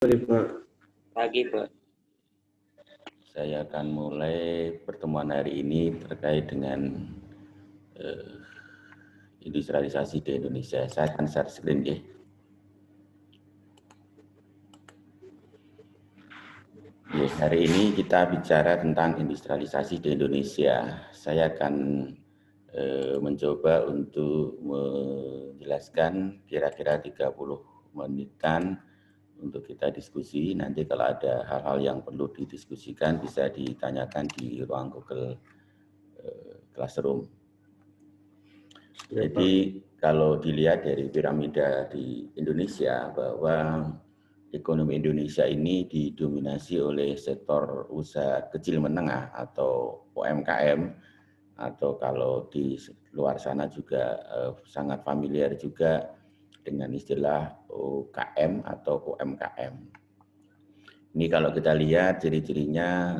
Pagi, Pak. Saya akan mulai pertemuan hari ini terkait dengan industrialisasi di Indonesia. Saya akan share screen ya. Yes, hari ini kita bicara tentang industrialisasi di Indonesia. Saya akan mencoba untuk menjelaskan kira-kira 30 menitan untuk kita diskusi. Nanti kalau ada hal-hal yang perlu didiskusikan bisa ditanyakan di ruang Google Classroom. Jadi kalau dilihat dari piramida di Indonesia bahwa ekonomi Indonesia ini didominasi oleh sektor usaha kecil menengah atau UMKM, atau kalau di luar sana juga sangat familiar juga dengan istilah UKM atau UMKM. Ini kalau kita lihat ciri-cirinya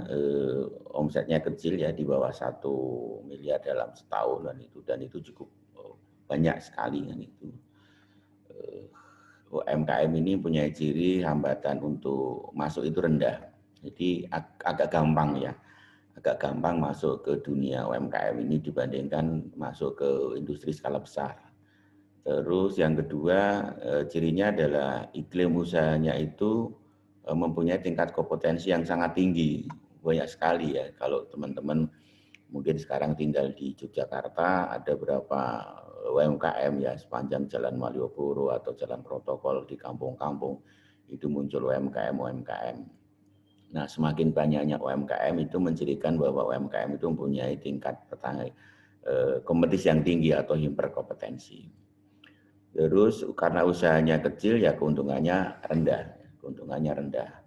omsetnya kecil ya, di bawah 1 miliar dalam setahun, dan itu cukup banyak sekali kan itu. UMKM ini punya ciri hambatan untuk masuk itu rendah. Jadi agak gampang ya. Agak gampang masuk ke dunia UMKM ini dibandingkan masuk ke industri skala besar. Terus yang kedua, cirinya adalah iklim usahanya itu mempunyai tingkat kompetensi yang sangat tinggi. Banyak sekali ya. Kalau teman-teman mungkin sekarang tinggal di Yogyakarta, ada berapa UMKM ya sepanjang Jalan Malioboro atau Jalan Protokol di kampung-kampung itu muncul UMKM. Nah, semakin banyaknya UMKM itu mencirikan bahwa UMKM itu mempunyai tingkat kompetisi yang tinggi atau hiperkompetensi. Terus karena usahanya kecil ya keuntungannya rendah.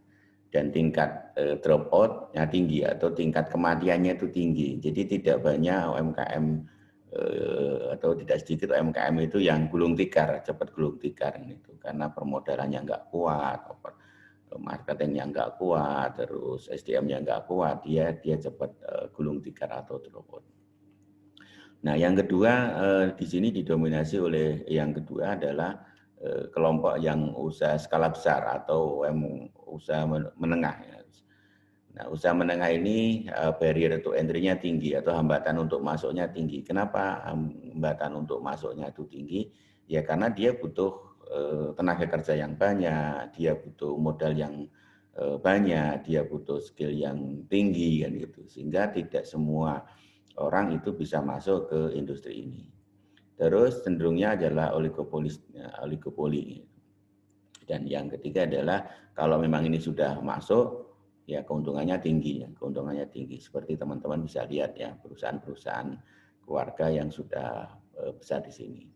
Dan tingkat drop out-nya tinggi atau tingkat kematiannya itu tinggi. Jadi tidak banyak UMKM atau tidak sedikit UMKM itu yang gulung tikar, cepat gulung tikar itu karena permodalannya nggak kuat, marketingnya nggak kuat, terus SDM-nya nggak kuat, dia cepat gulung tikar atau drop out. Nah, yang kedua di sini didominasi oleh yang kedua adalah kelompok yang usaha skala besar atau usaha menengah. Nah, usaha menengah ini barrier to entry-nya tinggi atau hambatan untuk masuknya tinggi. Kenapa hambatan untuk masuknya itu tinggi? Ya karena dia butuh tenaga kerja yang banyak, dia butuh modal yang banyak, dia butuh skill yang tinggi kan gitu. Sehingga tidak semua orang itu bisa masuk ke industri ini. Terus cenderungnya adalah oligopoli. Dan yang ketiga adalah kalau memang ini sudah masuk, ya keuntungannya tinggi. Seperti teman-teman bisa lihat ya, perusahaan-perusahaan keluarga yang sudah besar di sini.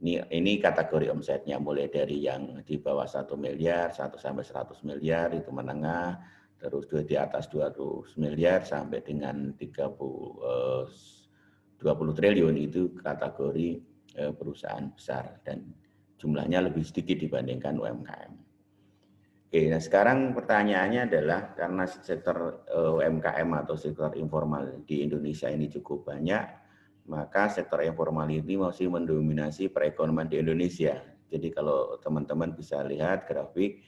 Ini kategori omsetnya mulai dari yang di bawah 1 miliar, 1 sampai 100 miliar itu menengah, terus di atas 200 miliar sampai dengan 20 triliun itu kategori perusahaan besar dan jumlahnya lebih sedikit dibandingkan UMKM. Oke, nah sekarang pertanyaannya adalah karena sektor UMKM atau sektor informal di Indonesia ini cukup banyak, maka sektor informal ini masih mendominasi perekonomian di Indonesia. Jadi kalau teman-teman bisa lihat grafik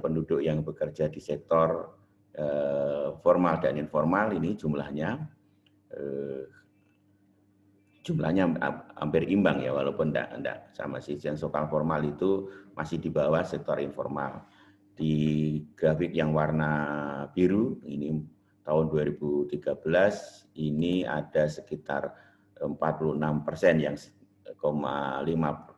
penduduk yang bekerja di sektor formal dan informal ini jumlahnya hampir imbang ya, walaupun enggak sama sih. Yang sektor formal itu masih di bawah sektor informal. Di grafik yang warna biru ini tahun 2013 ini ada sekitar 46% yang 0,5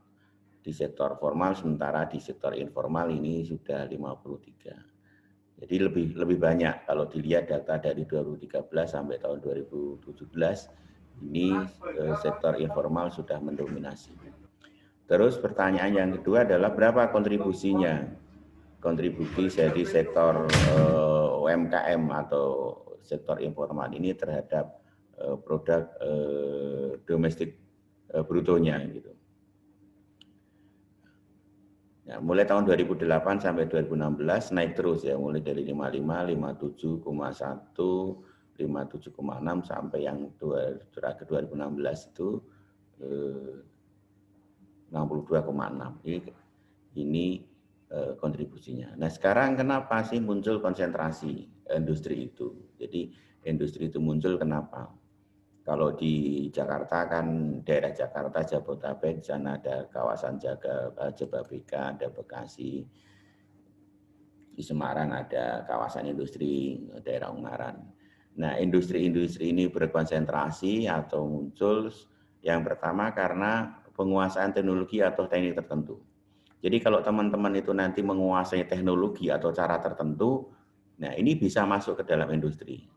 di sektor formal, sementara di sektor informal ini sudah 53. Jadi lebih banyak kalau dilihat data dari 2013 sampai tahun 2017 ini sektor informal sudah mendominasi. Terus pertanyaan yang kedua adalah berapa kontribusinya? Kontribusi dari sektor UMKM atau sektor informal ini terhadap produk domestik brutonya gitu. Ya, mulai tahun 2008 sampai 2016 naik terus ya, mulai dari 55, 57,1, 57,6 sampai yang terakhir 2016 itu 62,6. Ini kontribusinya. Nah sekarang kenapa sih muncul konsentrasi industri itu? Jadi industri itu muncul kenapa? Kalau di Jakarta kan daerah Jakarta, Jabodetabek, di sana ada kawasan Jababeka, ada Bekasi. Di Semarang ada kawasan industri daerah Ungaran. Nah, industri-industri ini berkonsentrasi atau muncul yang pertama karena penguasaan teknologi atau teknik tertentu. Jadi kalau teman-teman itu nanti menguasai teknologi atau cara tertentu, nah ini bisa masuk ke dalam industri.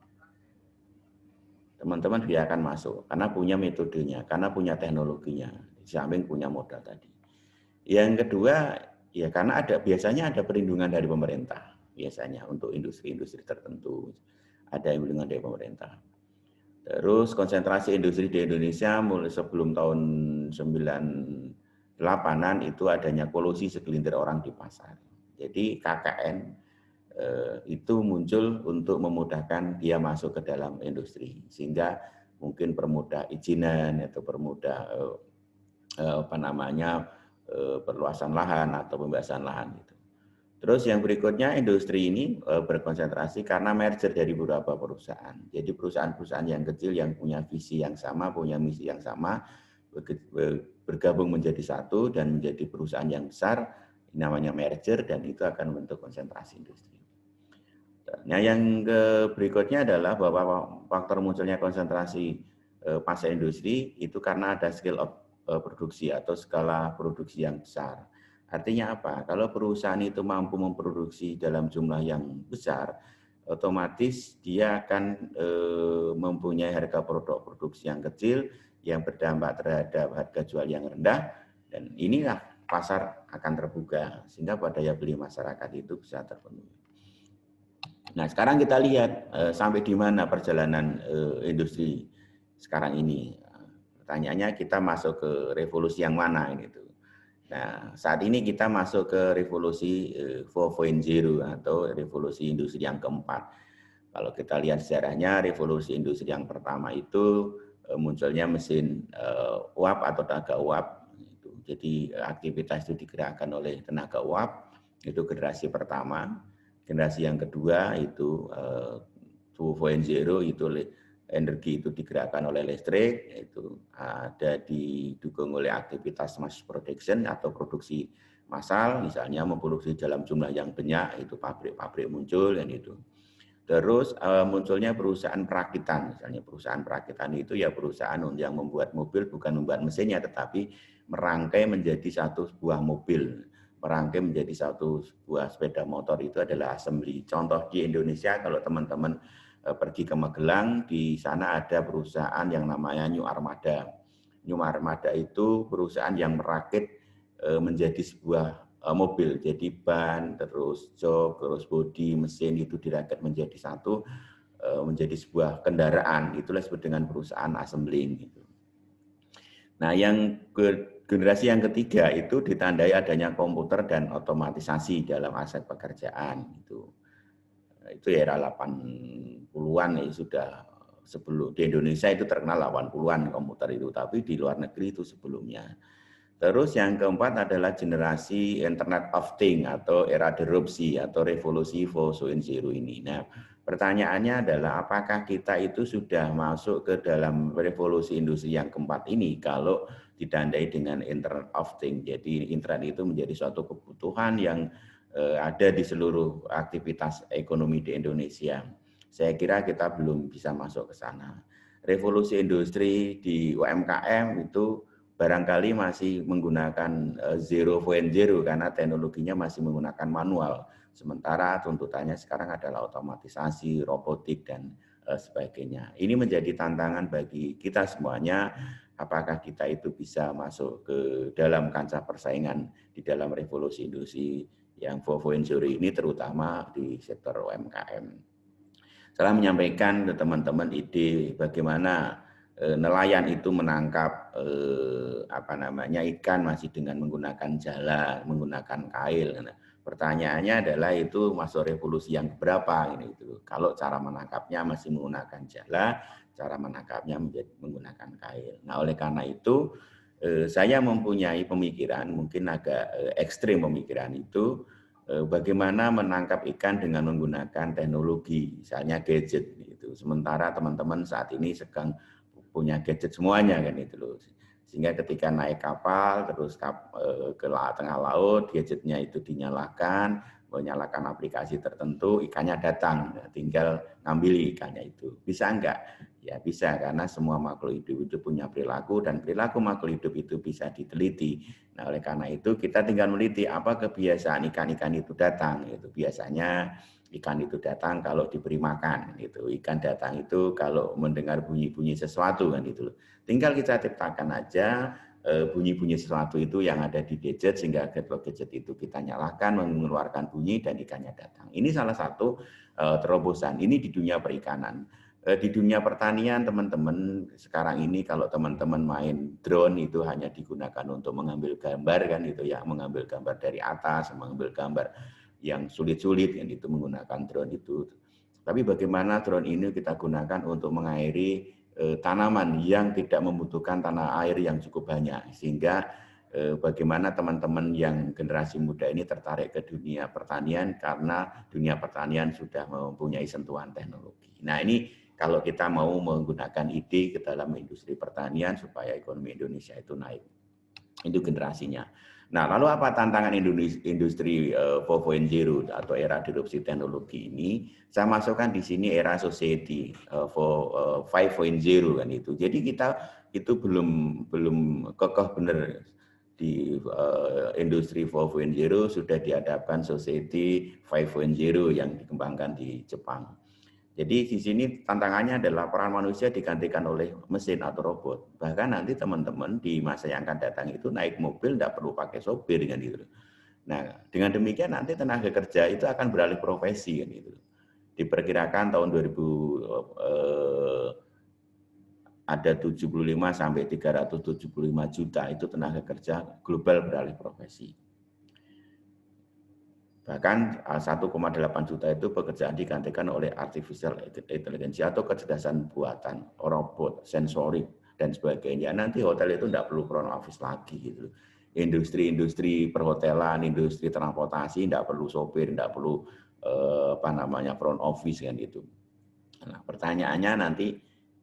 Teman-teman dia akan masuk karena punya metodenya, karena punya teknologinya, di samping punya modal tadi. Yang kedua, ya karena biasanya ada perlindungan dari pemerintah, biasanya untuk industri-industri tertentu ada perlindungan dari pemerintah. Terus konsentrasi industri di Indonesia mulai sebelum tahun 98-an itu adanya kolusi segelintir orang di pasar. Jadi KKN itu muncul untuk memudahkan dia masuk ke dalam industri, sehingga mungkin permudah izinan atau permudah perluasan lahan atau pembebasan lahan gitu. Terus yang berikutnya industri ini berkonsentrasi karena merger dari beberapa perusahaan. Jadi perusahaan-perusahaan yang kecil yang punya visi yang sama, punya misi yang sama, bergabung menjadi satu dan menjadi perusahaan yang besar, namanya merger, dan itu akan membentuk konsentrasi industri. Nah, yang berikutnya adalah bahwa faktor munculnya konsentrasi pasar industri itu karena ada scale of produksi atau skala produksi yang besar. Artinya apa? Kalau perusahaan itu mampu memproduksi dalam jumlah yang besar, otomatis dia akan mempunyai harga produk produksi yang kecil yang berdampak terhadap harga jual yang rendah, dan inilah pasar akan terbuka sehingga daya beli masyarakat itu bisa terpenuhi. Nah, sekarang kita lihat sampai di mana perjalanan industri sekarang ini. Pertanyaannya kita masuk ke revolusi yang mana ini tuh. Nah, saat ini kita masuk ke revolusi 4.0 atau revolusi industri yang keempat. Kalau kita lihat sejarahnya, revolusi industri yang pertama itu munculnya mesin uap atau tenaga uap. Jadi aktivitas itu digerakkan oleh tenaga uap, itu generasi pertama. Generasi yang kedua itu 2.0, itu energi itu digerakkan oleh listrik, itu ada didukung oleh aktivitas mass production atau produksi massal, misalnya memproduksi dalam jumlah yang banyak, itu pabrik-pabrik muncul dan itu. Terus munculnya perusahaan perakitan, misalnya perusahaan perakitan itu ya perusahaan yang membuat mobil, bukan membuat mesinnya, tetapi merangkai menjadi satu buah mobil, merangkai menjadi satu buah sepeda motor, itu adalah assembly. Contoh di Indonesia, kalau teman-teman pergi ke Magelang, di sana ada perusahaan yang namanya New Armada. New Armada itu perusahaan yang merakit menjadi sebuah mobil, jadi ban, terus jok, terus bodi, mesin itu dirakit menjadi satu, menjadi sebuah kendaraan. Itulah disebut dengan perusahaan assembling. Gitu. Nah, yang generasi yang ketiga itu ditandai adanya komputer dan otomatisasi dalam aspek pekerjaan. Itu era 80-an ya, sudah sebelum di Indonesia itu terkenal 80-an komputer itu, tapi di luar negeri itu sebelumnya. Terus yang keempat adalah generasi Internet of Things atau era disrupsi atau revolusi 4.0 ini. Nah, pertanyaannya adalah apakah kita itu sudah masuk ke dalam revolusi industri yang keempat ini kalau ditandai dengan Internet of Things. Jadi internet itu menjadi suatu kebutuhan yang ada di seluruh aktivitas ekonomi di Indonesia. Saya kira kita belum bisa masuk ke sana. Revolusi industri di UMKM itu barangkali masih menggunakan 0.0 karena teknologinya masih menggunakan manual. Sementara tuntutannya sekarang adalah otomatisasi, robotik, dan sebagainya. Ini menjadi tantangan bagi kita semuanya, apakah kita itu bisa masuk ke dalam kancah persaingan di dalam revolusi industri yang 4.0 ini, terutama di sektor UMKM. Saya menyampaikan ke teman-teman ide bagaimana nelayan itu menangkap ikan masih dengan menggunakan jala, menggunakan kail. Nah, pertanyaannya adalah itu masuk revolusi yang berapa ini itu. Kalau cara menangkapnya masih menggunakan jala, cara menangkapnya menggunakan kail. Nah, oleh karena itu saya mempunyai pemikiran mungkin agak ekstrim pemikiran itu, bagaimana menangkap ikan dengan menggunakan teknologi, misalnya gadget gitu. Sementara teman-teman saat ini sedang punya gadget semuanya kan itu loh. Sehingga ketika naik kapal terus ke tengah laut, gadgetnya itu dinyalakan, menyalakan aplikasi tertentu, ikannya datang, tinggal ngambil ikannya itu. Bisa enggak? Ya bisa, karena semua makhluk hidup itu punya perilaku dan perilaku makhluk hidup itu bisa diteliti. Nah, oleh karena itu kita tinggal meneliti apa kebiasaan ikan-ikan itu datang. Itu biasanya ikan itu datang kalau diberi makan. Itu ikan datang itu kalau mendengar bunyi-bunyi sesuatu kan itu. Tinggal kita ciptakan aja bunyi-bunyi sesuatu itu yang ada di gadget sehingga gadget itu kita nyalakan mengeluarkan bunyi dan ikannya datang. Ini salah satu terobosan. Ini di dunia perikanan. Di dunia pertanian teman-teman sekarang ini kalau teman-teman main drone itu hanya digunakan untuk mengambil gambar kan itu ya, mengambil gambar dari atas, mengambil gambar yang sulit-sulit yang itu menggunakan drone itu. Tapi bagaimana drone ini kita gunakan untuk mengairi tanaman yang tidak membutuhkan tanah air yang cukup banyak, sehingga bagaimana teman-teman yang generasi muda ini tertarik ke dunia pertanian karena dunia pertanian sudah mempunyai sentuhan teknologi. Nah, ini kalau kita mau menggunakan ide ke dalam industri pertanian supaya ekonomi Indonesia itu naik. Itu generasinya. Nah, lalu apa tantangan industri 4.0 atau era disrupsi teknologi ini? Saya masukkan di sini era society 5.0 kan itu. Jadi kita itu belum kokoh benar di industri 4.0, sudah dihadapkan society 5.0 yang dikembangkan di Jepang. Jadi di sini tantangannya adalah peran manusia digantikan oleh mesin atau robot. Bahkan nanti teman-teman di masa yang akan datang itu naik mobil tidak perlu pakai sopir kan gitu. Nah, dengan demikian nanti tenaga kerja itu akan beralih profesi kan gitu. Diperkirakan tahun 2000 ada 75 sampai 375 juta itu tenaga kerja global beralih profesi. Bahkan 1,8 juta itu pekerjaan digantikan oleh artificial intelligence atau kecerdasan buatan, robot, sensorik, dan sebagainya. Nanti hotel itu tidak perlu front office lagi gitu. Industri-industri perhotelan, industri transportasi tidak perlu sopir, tidak perlu front office kan gitu. Nah, pertanyaannya nanti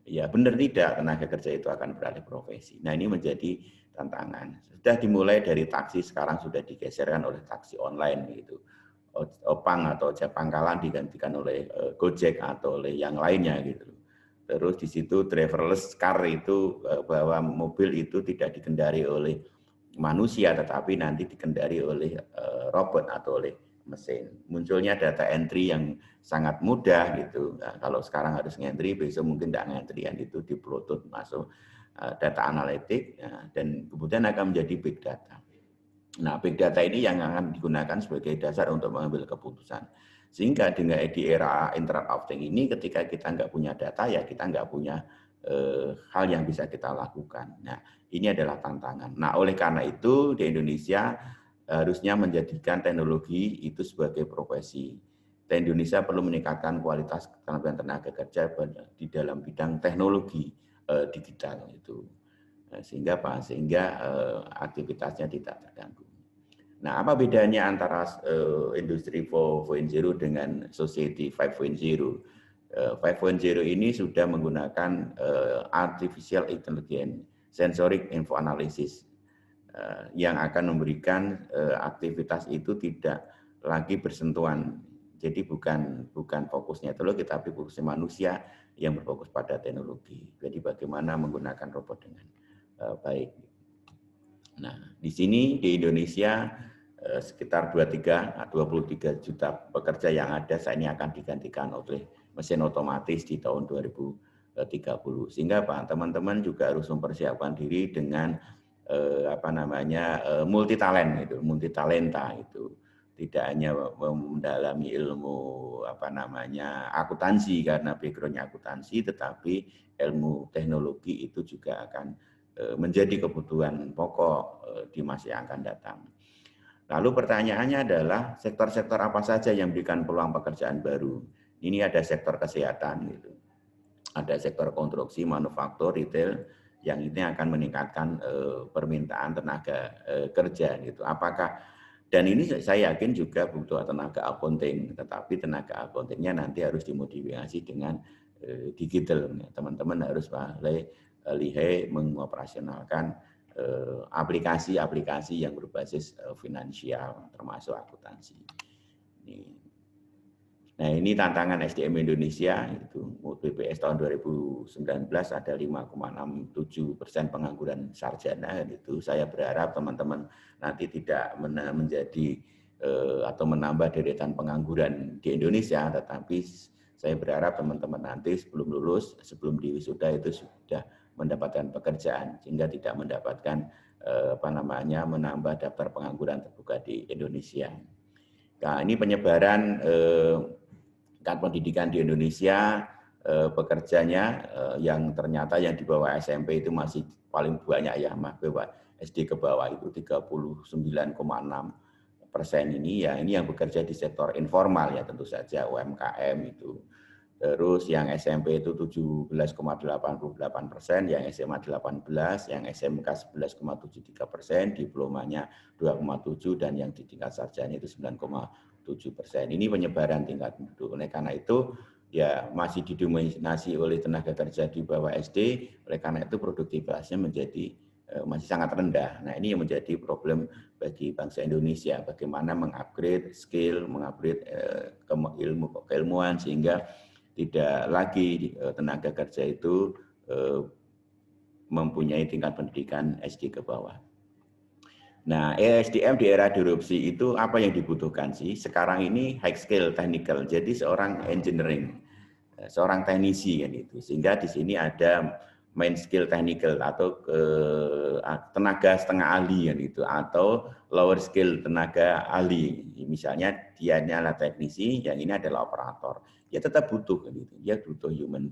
ya benar tidak tenaga kerja itu akan beralih profesi. Nah, ini menjadi tantangan. Sudah dimulai dari taksi, sekarang sudah digeserkan oleh taksi online gitu. Opang atau ojek pangkalan digantikan oleh Gojek atau oleh yang lainnya gitu. Terus di situ driverless car itu bahwa mobil itu tidak dikendari oleh manusia tetapi nanti dikendari oleh robot atau oleh mesin. Munculnya data entry yang sangat mudah gitu. Nah, kalau sekarang harus ngentry, besok mungkin tidak ngentryan itu di Bluetooth masuk data analitik dan kemudian akan menjadi big data. Nah, big data ini yang akan digunakan sebagai dasar untuk mengambil keputusan. Sehingga dengan di era Internet of Things ini, ketika kita nggak punya data, ya kita nggak punya hal yang bisa kita lakukan. Nah, ini adalah tantangan. Nah, oleh karena itu di Indonesia harusnya menjadikan teknologi itu sebagai profesi. Dan Indonesia perlu meningkatkan kualitas tenaga kerja di dalam bidang teknologi digital itu. Sehingga aktivitasnya tidak terganggu. Nah, apa bedanya antara industri 4.0 dengan society 5.0? 5.0 ini sudah menggunakan artificial intelligence, sensoric info analysis yang akan memberikan aktivitas itu tidak lagi bersentuhan. Jadi bukan fokusnya teknologi, tapi fokusnya manusia yang berfokus pada teknologi. Jadi bagaimana menggunakan robot dengan baik. Nah, di sini di Indonesia sekitar 23 juta pekerja yang ada saat ini akan digantikan oleh mesin otomatis di tahun 2030. Sehingga Pak, teman-teman juga harus mempersiapkan diri dengan multi talent itu, multi talenta itu. Tidak hanya mendalami ilmu akuntansi karena backgroundnya akuntansi, tetapi ilmu teknologi itu juga akan menjadi kebutuhan pokok di masa yang akan datang. Lalu pertanyaannya adalah sektor-sektor apa saja yang memberikan peluang pekerjaan baru. Ini ada sektor kesehatan gitu. Ada sektor konstruksi, manufaktur, retail yang ini akan meningkatkan permintaan tenaga kerja gitu. Apakah Dan ini saya yakin juga butuh tenaga accounting, tetapi tenaga accountingnya nanti harus dimodifikasi dengan digital. Teman-teman harus lihai mengoperasionalkan aplikasi-aplikasi yang berbasis finansial, termasuk akuntansi. Nah, ini tantangan SDM Indonesia, itu BPS tahun 2019 ada 5,67% pengangguran sarjana. Itu saya berharap teman-teman nanti tidak menjadi atau menambah deretan pengangguran di Indonesia, tetapi saya berharap teman-teman nanti sebelum lulus, sebelum diwisuda itu sudah mendapatkan pekerjaan, sehingga tidak mendapatkan menambah daftar pengangguran terbuka di Indonesia. Nah, ini penyebaran pendidikan di Indonesia, pekerjanya yang ternyata yang di bawah SMP itu masih paling banyak ya, SD ke bawah itu 39,6% ini ya, ini yang bekerja di sektor informal ya, tentu saja UMKM itu. Terus yang SMP itu 17,88%, yang SMA 18%, yang SMK 11,73%, diplomanya 2,7%, dan yang di tingkat sarjana itu 9,7%. Ini penyebaran tingkat penduduk. Oleh karena itu, ya masih didominasi oleh tenaga kerja di bawah SD, oleh karena itu produktivitasnya menjadi masih sangat rendah. Nah, ini yang menjadi problem bagi bangsa Indonesia, bagaimana mengupgrade skill, mengupgrade keilmuan, sehingga tidak lagi tenaga kerja itu mempunyai tingkat pendidikan SD ke bawah. Nah, SDM di era disrupsi itu apa yang dibutuhkan sih? Sekarang ini high skill technical, jadi seorang engineering, seorang teknisi kan itu. Sehingga di sini ada main skill technical atau tenaga setengah ahli kan itu, atau lower skill tenaga ahli. Misalnya dia adalah teknisi, yang ini adalah operator. Ya tetap butuh kan itu. Ya butuh human.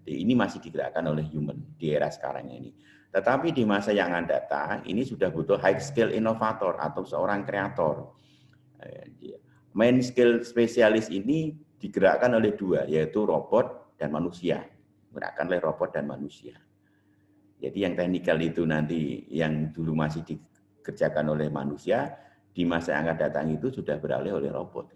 Ini masih digerakkan oleh human di era sekarang ini. Tetapi di masa yang akan datang, ini sudah butuh high skill inovator atau seorang kreator. Main skill spesialis ini digerakkan oleh dua, yaitu robot dan manusia. Digerakkan oleh robot dan manusia. Jadi yang teknikal itu nanti yang dulu masih dikerjakan oleh manusia, di masa yang akan datang itu sudah beralih oleh robot.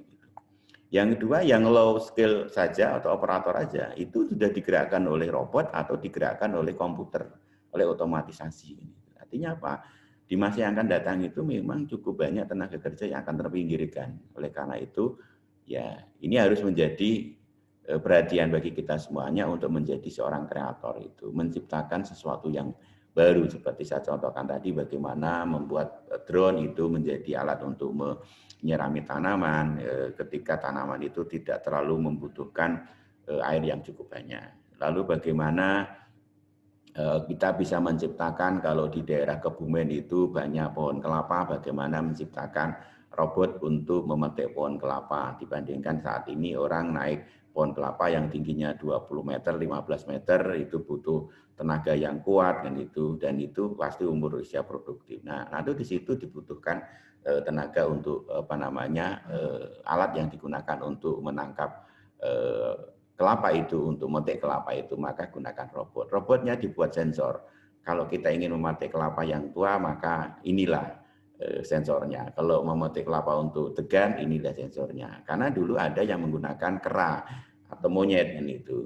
Yang kedua, yang low skill saja atau operator saja, itu sudah digerakkan oleh robot atau digerakkan oleh komputer, oleh otomatisasi. Artinya apa? Di masa yang akan datang itu memang cukup banyak tenaga kerja yang akan terpinggirkan. Oleh karena itu, ya ini harus menjadi perhatian bagi kita semuanya untuk menjadi seorang kreator itu, menciptakan sesuatu yang baru, seperti saya contohkan tadi, bagaimana membuat drone itu menjadi alat untuk menyirami tanaman ketika tanaman itu tidak terlalu membutuhkan air yang cukup banyak. Lalu bagaimana kita bisa menciptakan, kalau di daerah Kebumen itu banyak pohon kelapa, bagaimana menciptakan robot untuk memetik pohon kelapa, dibandingkan saat ini orang naik pohon kelapa yang tingginya 20 meter, 15 meter, itu butuh tenaga yang kuat, dan itu pasti umur usia produktif. Nah, itu di situ dibutuhkan tenaga untuk alat yang digunakan untuk menangkap kelapa itu, untuk memetik kelapa itu, maka gunakan robot. Robotnya dibuat sensor. Kalau kita ingin memetik kelapa yang tua, maka inilah sensornya. Kalau memetik kelapa untuk degan, inilah sensornya. Karena dulu ada yang menggunakan kera atau monyet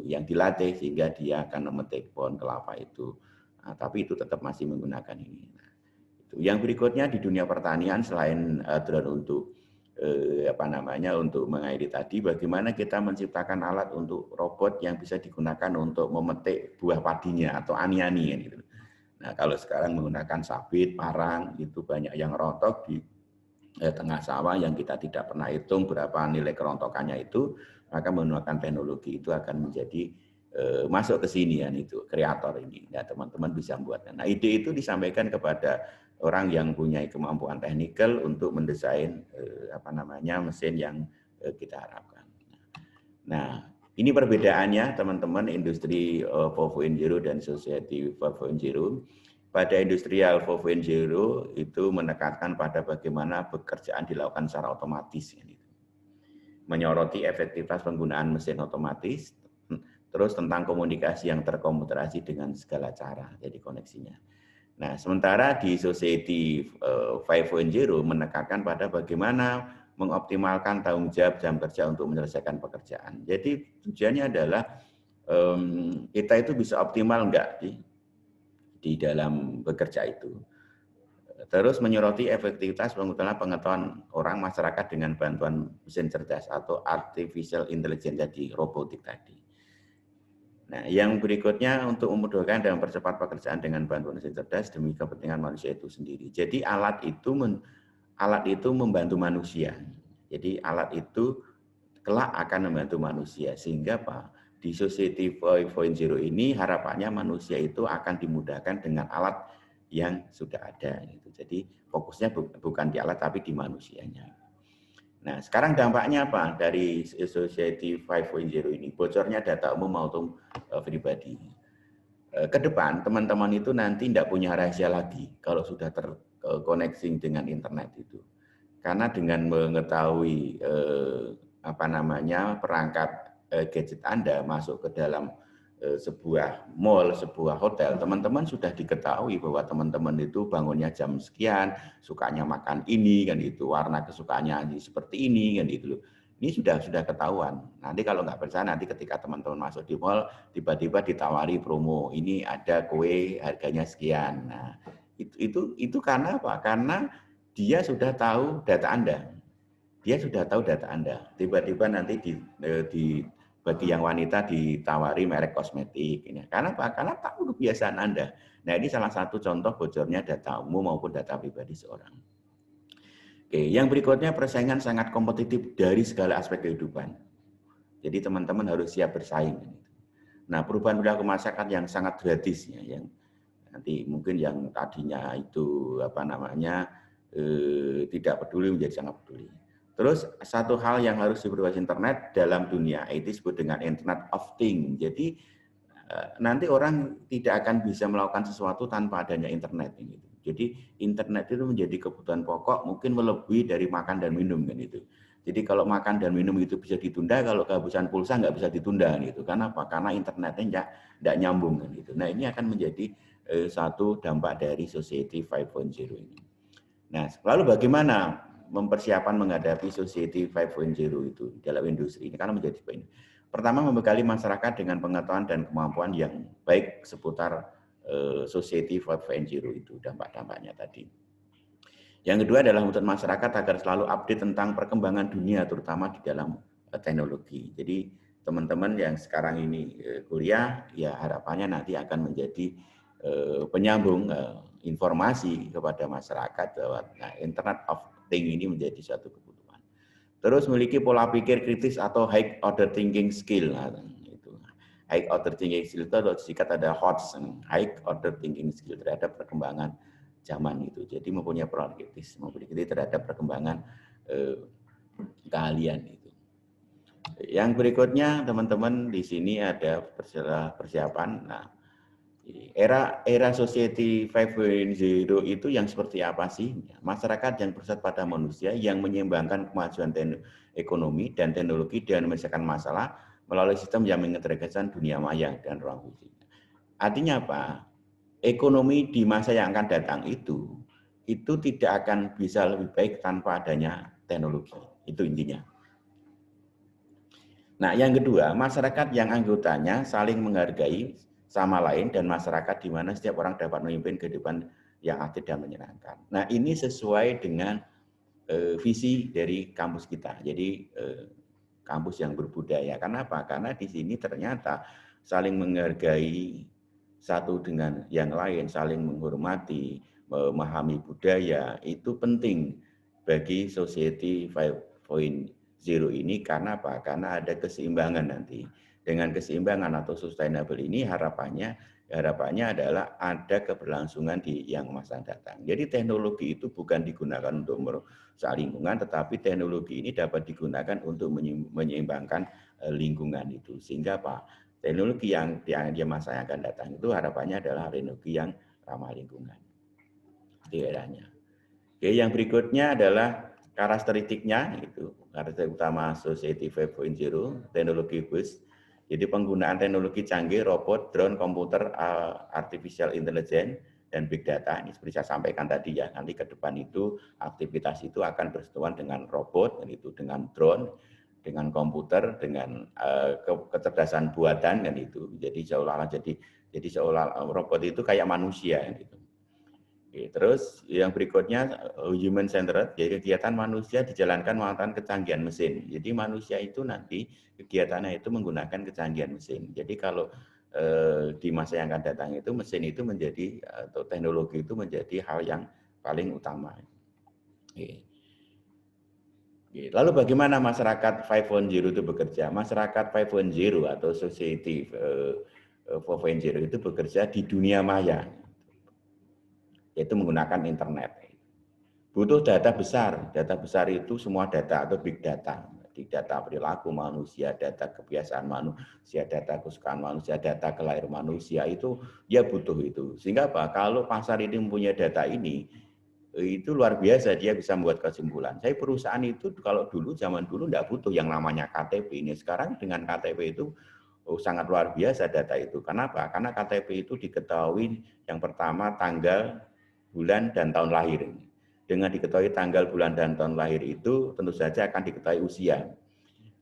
yang dilatih sehingga dia akan memetik pohon kelapa itu. Nah, tapi itu tetap masih menggunakan ini. Nah, itu. Yang berikutnya di dunia pertanian, selain drone untuk untuk mengairi tadi, bagaimana kita menciptakan alat untuk robot yang bisa digunakan untuk memetik buah padinya atau ani-ani gitu. Nah, kalau sekarang menggunakan sabit, parang, itu banyak yang rontok di tengah sawah yang kita tidak pernah hitung berapa nilai kerontokannya itu, maka menggunakan teknologi itu akan menjadi masuk ke sini itu kreator ini. Nah, teman-teman bisa membuatnya. Nah, ide itu disampaikan kepada orang yang punya kemampuan teknikal untuk mendesain mesin yang kita harapkan. Nah, ini perbedaannya teman-teman, industri 4.0 dan society 4.0. Pada industrial 4.0 itu menekankan pada bagaimana pekerjaan dilakukan secara otomatis. Menyoroti efektivitas penggunaan mesin otomatis, terus tentang komunikasi yang terkomputerasi dengan segala cara, jadi koneksinya. Nah, sementara di Society 5.0 menekankan pada bagaimana mengoptimalkan tanggung jawab jam kerja untuk menyelesaikan pekerjaan. Jadi tujuannya adalah kita itu bisa optimal enggak di dalam bekerja itu. Terus menyoroti efektivitas pengetahuan orang masyarakat dengan bantuan mesin cerdas atau artificial intelligence tadi, robotik tadi. Nah, yang berikutnya untuk memudahkan dan mempercepat pekerjaan dengan bantuan mesin cerdas demi kepentingan manusia itu sendiri. Jadi alat itu membantu manusia. Jadi alat itu kelak akan membantu manusia sehingga di Society 5.0 ini harapannya manusia itu akan dimudahkan dengan alat yang sudah ada. Jadi fokusnya bukan di alat tapi di manusianya. Nah, sekarang dampaknya apa dari Society 5.0 ini? Bocornya data umum maupun pribadi. Ke depan teman-teman itu nanti tidak punya rahasia lagi kalau sudah terkoneksi dengan internet itu. Karena dengan mengetahui perangkat gadget Anda masuk ke dalam sebuah mall, sebuah hotel, teman-teman sudah diketahui bahwa teman-teman itu bangunnya jam sekian, sukanya makan ini kan itu, warna kesukaannya seperti ini kan itu loh. Ini sudah ketahuan. Nanti kalau nggak percaya, nanti ketika teman-teman masuk di mall, tiba-tiba ditawari promo, ini ada kue harganya sekian. Nah, itu karena apa? Karena dia sudah tahu data Anda. Dia sudah tahu data Anda. Tiba-tiba nanti bagi yang wanita ditawari merek kosmetik. Karena apa? Karena tahu kebiasaan Anda. Nah, ini salah satu contoh bocornya data umum maupun data pribadi seorang. Oke, yang berikutnya persaingan sangat kompetitif dari segala aspek kehidupan. Jadi teman-teman harus siap bersaing. Nah, perubahan perilaku masyarakat yang sangat gratis ya, yang nanti mungkin yang tadinya itu tidak peduli menjadi sangat peduli. Terus satu hal yang harus diperluas internet dalam dunia IT disebut dengan Internet of Things. Jadi nanti orang tidak akan bisa melakukan sesuatu tanpa adanya internet ini. Jadi internet itu menjadi kebutuhan pokok mungkin melebihi dari makan dan minum kan itu. Jadi kalau makan dan minum itu bisa ditunda, kalau kehabisan pulsa nggak bisa ditunda gitu. Karena apa? Karena internetnya nggak nyambung kan gitu. Nah, ini akan menjadi satu dampak dari Society 5.0 ini. Nah, lalu bagaimana mempersiapkan menghadapi Society 5.0 itu dalam industri ini? Karena menjadi poin. Pertama, membekali masyarakat dengan pengetahuan dan kemampuan yang baik seputar Society 5.0 itu, dampak-dampaknya tadi. Yang kedua adalah untuk masyarakat agar selalu update tentang perkembangan dunia, terutama di dalam teknologi. Jadi teman-teman yang sekarang ini kuliah, ya harapannya nanti akan menjadi penyambung informasi kepada masyarakat bahwa Internet of Things ini menjadi suatu kebutuhan. Terus memiliki pola pikir kritis atau high order thinking skill. High order thinking skill itu adalah disingkat ada HOTS, high order thinking skill terhadap perkembangan zaman itu. Jadi mempunyai pola kritis, terhadap perkembangan keahlian itu. Yang berikutnya teman-teman di sini ada persiapan. Nah, era Society 5.0 itu yang seperti apa sih? Masyarakat yang bersatu pada manusia yang menyeimbangkan kemajuan ekonomi dan teknologi dan menyelesaikan masalah melalui sistem yang mengintegrasikan dunia maya dan ruang fisik. Artinya apa? Ekonomi di masa yang akan datang itu tidak akan bisa lebih baik tanpa adanya teknologi. Itu intinya. Nah, yang kedua, masyarakat yang anggotanya saling menghargai sama lain dan masyarakat di mana setiap orang dapat memimpin kehidupan yang aktif dan menyenangkan. Nah, ini sesuai dengan visi dari kampus kita. Jadi kampus yang berbudaya. Karena apa? Karena di sini ternyata saling menghargai satu dengan yang lain, saling menghormati, memahami budaya itu penting bagi Society 5.0 ini. Karena apa? Karena ada keseimbangan nanti. Dengan keseimbangan atau sustainable ini harapannya adalah ada keberlangsungan di yang masa datang. Jadi teknologi itu bukan digunakan untuk merusak lingkungan, tetapi teknologi ini dapat digunakan untuk menyeimbangkan lingkungan itu. Sehingga apa? Teknologi yang di masa yang akan datang itu harapannya adalah teknologi yang ramah lingkungan di eranya. Oke, yang berikutnya adalah karakteristiknya itu karakteristik utama Society 5.0 teknologi bus. Jadi penggunaan teknologi canggih, robot, drone, komputer, artificial intelligence dan big data. Ini seperti saya sampaikan tadi ya, nanti ke depan itu aktivitas itu akan bersentuhan dengan robot, itu dengan drone, dengan komputer, dengan kecerdasan buatan kan itu. Jadi seolah robot itu kayak manusia gitu. Oke, terus yang berikutnya human centered, jadi kegiatan manusia dijalankan menggunakan kecanggihan mesin. Jadi manusia itu nanti kegiatannya itu menggunakan kecanggihan mesin. Jadi kalau di masa yang akan datang itu mesin itu menjadi atau teknologi itu menjadi hal yang paling utama. Oke. Lalu bagaimana masyarakat 5.0 itu bekerja? Masyarakat 5.0 atau society 4.0 itu bekerja di dunia maya, yaitu menggunakan internet. Butuh data besar itu semua data atau big data. Di data perilaku manusia, data kebiasaan manusia, data kesukaan manusia, data kelahiran manusia itu dia butuh itu. Sehingga apa? Kalau pasar ini mempunyai data ini, itu luar biasa dia bisa membuat kesimpulan. Saya perusahaan itu kalau zaman dulu enggak butuh yang namanya KTP ini. Sekarang dengan KTP itu sangat luar biasa data itu. Kenapa? Karena KTP itu diketahui yang pertama tanggal, bulan, dan tahun lahir. Dengan diketahui tanggal, bulan, dan tahun lahir itu tentu saja akan diketahui usia.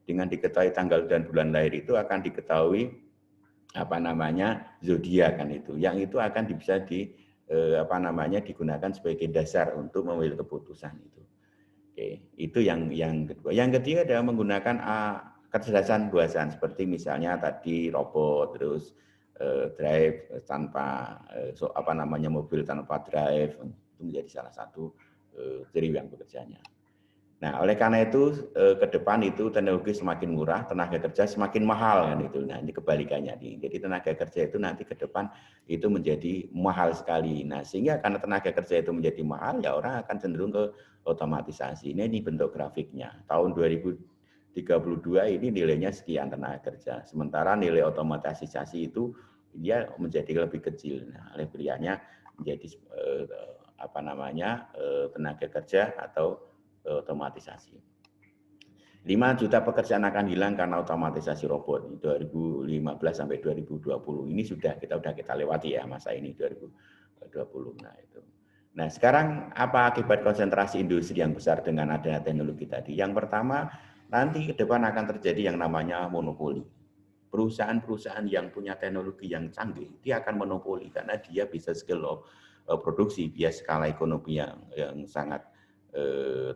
Dengan diketahui tanggal dan bulan lahir itu akan diketahui zodiak kan itu. Yang itu akan bisa digunakan sebagai dasar untuk mengambil keputusan itu. Oke, itu yang kedua. Yang ketiga adalah menggunakan kecerdasan buatan seperti misalnya tadi robot, terus drive tanpa mobil tanpa drive, itu menjadi salah satu ciri yang bekerjanya. Nah, oleh karena itu ke depan itu teknologi semakin murah, tenaga kerja semakin mahal kan itu. Nah, ini kebalikannya nih. Jadi tenaga kerja itu nanti ke depan itu menjadi mahal sekali. Nah, sehingga karena tenaga kerja itu menjadi mahal, ya orang akan cenderung ke otomatisasi. Ini bentuk grafiknya. Tahun 2032 ini nilainya sekian tenaga kerja. Sementara nilai otomatisasi itu dia menjadi lebih kecil. Nah, oleh karenanya menjadi tenaga kerja atau otomatisasi. 5 juta pekerjaan akan hilang karena otomatisasi robot 2015 sampai 2020. Ini kita lewati ya masa ini 2020. Nah, sekarang apa akibat konsentrasi industri yang besar dengan adanya teknologi tadi? Yang pertama, nanti ke depan akan terjadi yang namanya monopoli. Perusahaan-perusahaan yang punya teknologi yang canggih, dia akan monopoli karena dia bisa skill of produksi, dia skala ekonomi yang sangat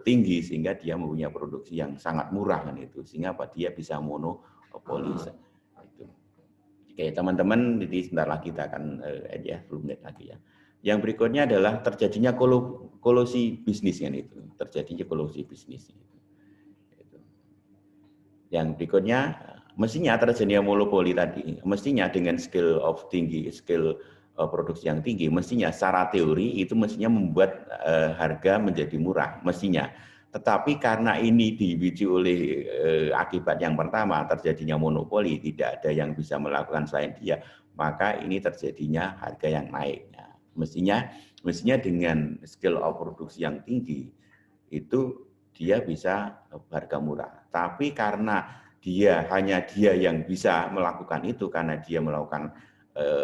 tinggi sehingga dia mempunyai produksi yang sangat murah kan itu, sehingga dia bisa monopoli itu. Oke teman-teman, jadi sebentar lagi kita akan 10 menit lagi ya. Yang berikutnya adalah terjadinya kolusi bisnis kan itu, terjadinya kolusi bisnis itu. Yang berikutnya mestinya terjadinya monopoli tadi, mestinya dengan skill produksi yang tinggi, mestinya secara teori itu mestinya membuat harga menjadi murah, mestinya. Tetapi karena ini dipicu oleh akibat yang pertama, terjadinya monopoli, tidak ada yang bisa melakukan selain dia, maka ini terjadinya harga yang naik. Nah, mestinya dengan skill of produksi yang tinggi, itu dia bisa harga murah. Tapi karena hanya dia yang bisa melakukan itu, karena dia melakukan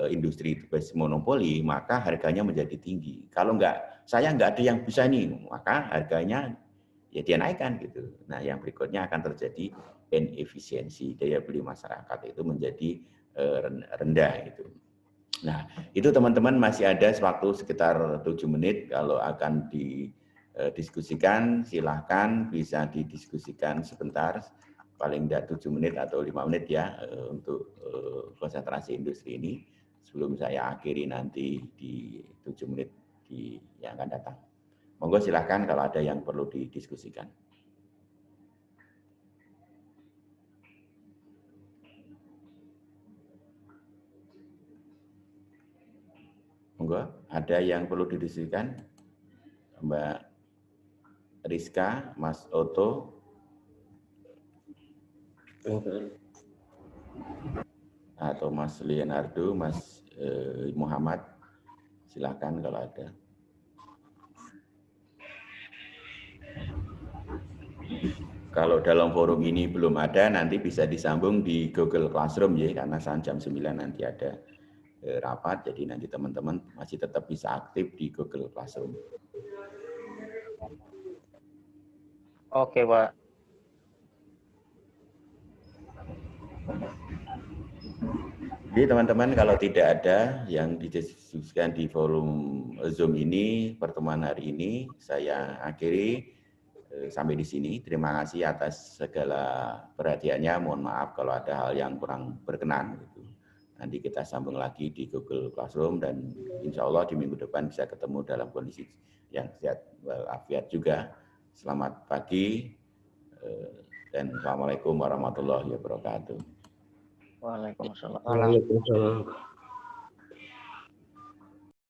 industri base monopoli, maka harganya menjadi tinggi. Kalau saya nggak ada yang bisa nih, maka harganya ya dia naikkan gitu. Nah, yang berikutnya akan terjadi inefisiensi, daya beli masyarakat itu menjadi rendah gitu. Nah, itu teman-teman masih ada waktu sekitar 7 menit. Kalau akan didiskusikan, silahkan bisa didiskusikan sebentar, paling tidak 7 menit atau 5 menit ya untuk konsentrasi industri ini sebelum saya akhiri nanti di 7 menit yang akan datang. Monggo silahkan kalau ada yang perlu didiskusikan. Monggo, ada yang perlu didiskusikan? Mbak Rizka, Mas Oto, atau Mas Leonardo, Mas Muhammad, silakan kalau ada. Kalau dalam forum ini belum ada, nanti bisa disambung di Google Classroom ya, karena jam 9 nanti ada rapat, jadi nanti teman-teman masih tetap bisa aktif di Google Classroom. Oke, Pak. Jadi teman-teman, kalau tidak ada yang didiskusikan di forum Zoom ini, pertemuan hari ini, saya akhiri sampai di sini. Terima kasih atas segala perhatiannya. Mohon maaf kalau ada hal yang kurang berkenan. Nanti kita sambung lagi di Google Classroom dan insya Allah di minggu depan bisa ketemu dalam kondisi yang sehat walafiat juga. Selamat pagi dan Assalamualaikum warahmatullahi wabarakatuh. Waalaikumsalam. Waalaikumsalam.